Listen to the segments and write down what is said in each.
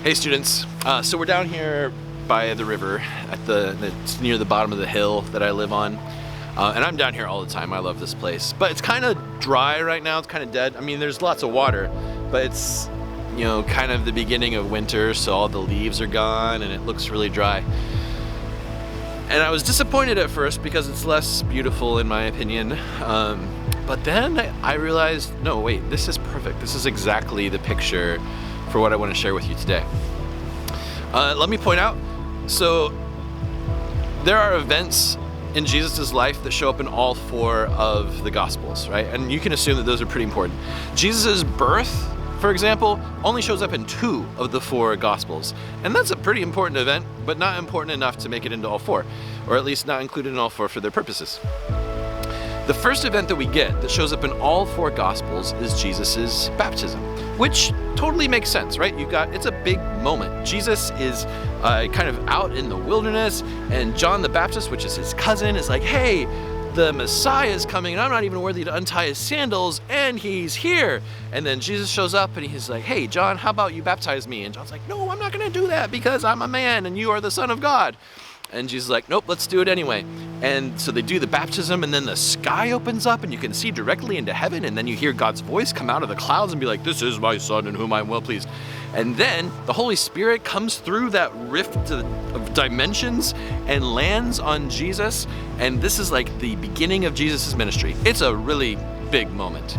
Hey students, so we're down here by the river it's near the bottom of the hill that I live on, and I'm down here all the time. I love this place, but it's kind of dry right now. It's kind of dead. I mean, there's lots of water, but it's, you know, kind of the beginning of winter, so all the leaves are gone and it looks really dry. And I was disappointed at first because it's less beautiful in my opinion, but then I realized, no wait, this is perfect. This is exactly the picture for what I want to share with you today. Let me point out, so there are events in Jesus' life that show up in all four of the Gospels, right? And you can assume that those are pretty important. Jesus' birth, for example, only shows up in 2 of the 4 Gospels. And that's a pretty important event, but not important enough to make it into all 4, or at least not included in all 4 for their purposes. The first event that we get that shows up in all 4 Gospels is Jesus' baptism, which totally makes sense, right? It's a big moment. Jesus is kind of out in the wilderness, and John the Baptist, which is his cousin, is like, hey, the Messiah is coming, and I'm not even worthy to untie his sandals, and he's here. And then Jesus shows up, and he's like, hey, John, how about you baptize me? And John's like, no, I'm not gonna do that because I'm a man, and you are the Son of God. And Jesus is like, nope, let's do it anyway. And so they do the baptism, and then the sky opens up and you can see directly into heaven, and then you hear God's voice come out of the clouds and be like, this is my son in whom I'm well pleased. And then the Holy Spirit comes through that rift of dimensions and lands on Jesus, and this is like the beginning of Jesus' ministry. It's a really big moment.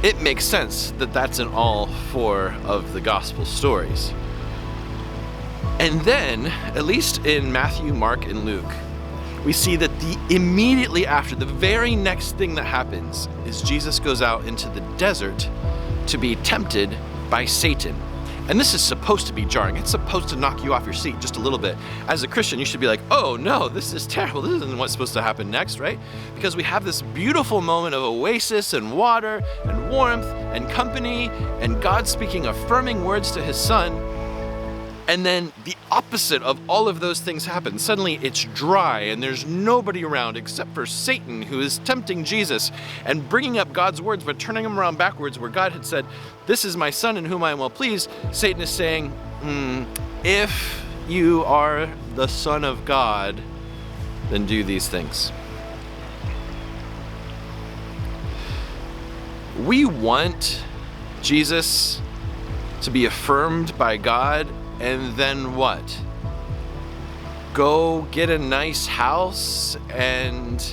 It makes sense that that's in all 4 of the gospel stories. And then, at least in Matthew, Mark, and Luke, we see that immediately after, the very next thing that happens is Jesus goes out into the desert to be tempted by Satan. And this is supposed to be jarring. It's supposed to knock you off your seat just a little bit. As a Christian, you should be like, oh no, this is terrible. This isn't what's supposed to happen next, right? Because we have this beautiful moment of oasis and water and warmth and company and God speaking affirming words to his son. And then the opposite of all of those things happens. Suddenly it's dry and there's nobody around except for Satan, who is tempting Jesus and bringing up God's words, but turning them around backwards, where God had said, this is my son in whom I am well pleased. Satan is saying, if you are the Son of God, then do these things. We want Jesus to be affirmed by God, and then what? Go get a nice house and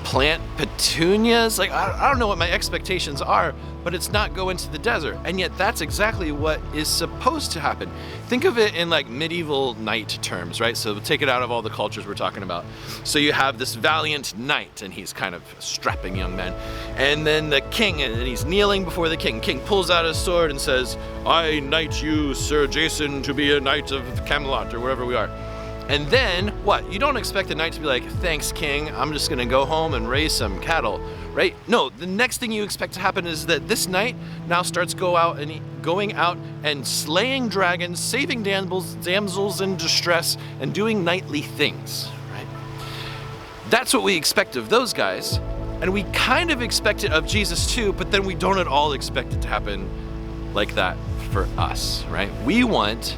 plant petunias? Like, I don't know what my expectations are, but it's not go into the desert. And yet that's exactly what is supposed to happen. Think of it in like medieval knight terms, right? So take it out of all the cultures we're talking about. So you have this valiant knight, and he's kind of a strapping young man. And then the king, and he's kneeling before the king. King pulls out his sword and says, I knight you, Sir Jason, to be a knight of Camelot, or wherever we are. And then what? You don't expect the knight to be like, thanks, king, I'm just gonna go home and raise some cattle, right? No, the next thing you expect to happen is that this knight now starts going out and slaying dragons, saving damsels in distress, and doing knightly things, right? That's what we expect of those guys, and we kind of expect it of Jesus too, but then we don't at all expect it to happen like that for us, right? We want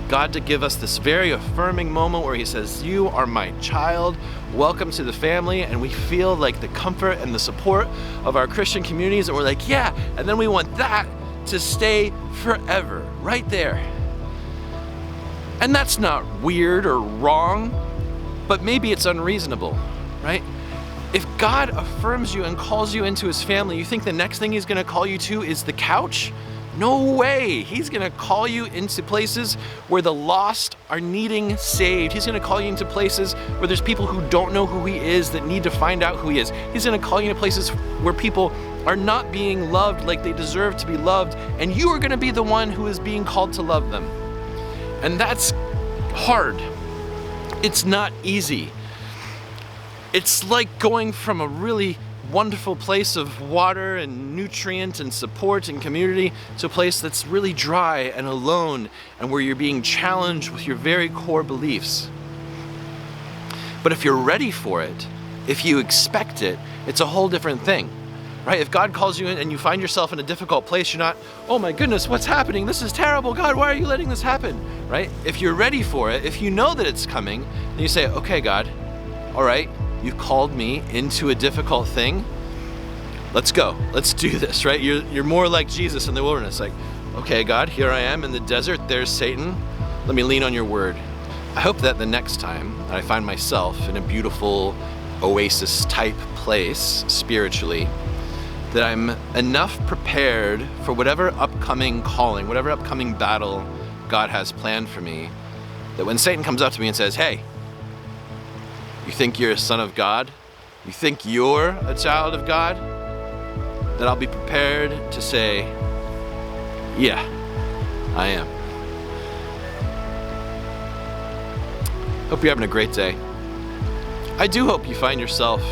God to give us this very affirming moment where he says, you are my child, welcome to the family, and we feel like the comfort and the support of our Christian communities, and we're like, yeah, and then we want that to stay forever, right there. And that's not weird or wrong, but maybe it's unreasonable, right? If God affirms you and calls you into his family, you think the next thing he's gonna call you to is the couch? No way. He's gonna call you into places where the lost are needing saved. He's gonna call you into places where there's people who don't know who he is that need to find out who he is. He's gonna call you into places where people are not being loved like they deserve to be loved, and you are gonna be the one who is being called to love them. And that's hard. It's not easy. It's like going from a really wonderful place of water and nutrient and support and community to a place that's really dry and alone, and where you're being challenged with your very core beliefs. But if you're ready for it, if you expect it, it's a whole different thing. right? If God calls you in and you find yourself in a difficult place, you're not, oh my goodness, what's happening? This is terrible. God, why are you letting this happen, right? If you're ready for it, if you know that it's coming, then you say, okay, God, all right, you've called me into a difficult thing. Let's go. Let's do this, right? You're more like Jesus in the wilderness. Like, okay, God, here I am in the desert. There's Satan. Let me lean on your word. I hope that the next time I find myself in a beautiful oasis type place spiritually, that I'm enough prepared for whatever upcoming calling, whatever upcoming battle God has planned for me, that when Satan comes up to me and says, hey, you think you're a son of God? You think you're a child of God? That I'll be prepared to say, yeah, I am. Hope you're having a great day. I do hope you find yourself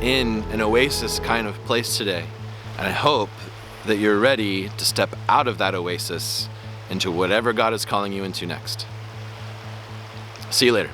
in an oasis kind of place today. And I hope that you're ready to step out of that oasis into whatever God is calling you into next. See you later.